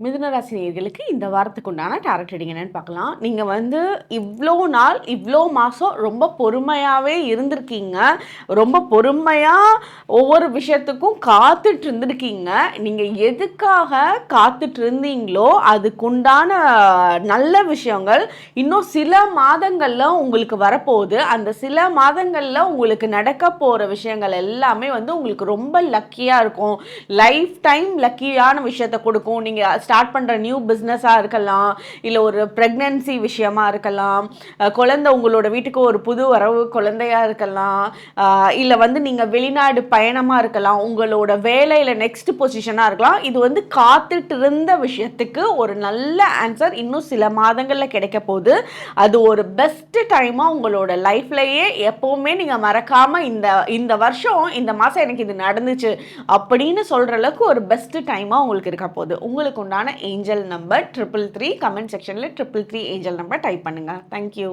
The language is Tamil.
மிதுன ராசி நேயர்களுக்கு இந்த வாரத்துக்கு உண்டான டாரட் ரீடிங் என்னன்னு பார்க்கலாம். நீங்கள் வந்து இவ்வளோ நாள் இவ்வளோ மாதம் ரொம்ப பொறுமையாகவே இருந்திருக்கீங்க. ரொம்ப பொறுமையாக ஒவ்வொரு விஷயத்துக்கும் காத்துட்டு இருந்திருக்கீங்க. நீங்கள் எதுக்காக காத்துட்டு இருந்தீங்களோ அதுக்குண்டான நல்ல விஷயங்கள் இன்னும் சில மாதங்களில் உங்களுக்கு வரப்போகுது. அந்த சில மாதங்களில் உங்களுக்கு நடக்க போகிற விஷயங்கள் எல்லாமே வந்து உங்களுக்கு ரொம்ப லக்கியாக இருக்கும். லைஃப் டைம் லக்கியான விஷயத்தை கொடுக்கும். நீங்கள் ஸ்டார்ட் பண்ணுற நியூ பிஸ்னஸாக இருக்கலாம், இல்லை ஒரு ப்ரெக்னென்சி விஷயமா இருக்கலாம், குழந்தை உங்களோட வீட்டுக்கு ஒரு புது வரவு குழந்தையாக இருக்கலாம், இல்லை வந்து நீங்கள் வெளிநாடு பயணமாக இருக்கலாம், உங்களோட வேலையில் நெக்ஸ்ட் பொசிஷனாக இருக்கலாம். இது வந்து காத்துட்டு இருந்த விஷயத்துக்கு ஒரு நல்ல ஆன்சர் இன்னும் சில மாதங்களில் கிடைக்க போகுது. அது ஒரு பெஸ்ட் டைமாக உங்களோட லைஃப்லையே எப்போவுமே நீங்கள் மறக்காமல் இந்த வருஷம் இந்த மாதம் எனக்கு இது நடந்துச்சு அப்படின்னு சொல்கிற அளவுக்கு ஒரு பெஸ்ட் டைமாக உங்களுக்கு இருக்க போகுது. உங்களுக்கு உண்டான ஏஞ்சல் நம்பர் 333. கமெண்ட் செக்ஷனில் 333 ஏஞ்சல் நம்பர் டைப் பண்ணுங்கள். தேங்க்யூ.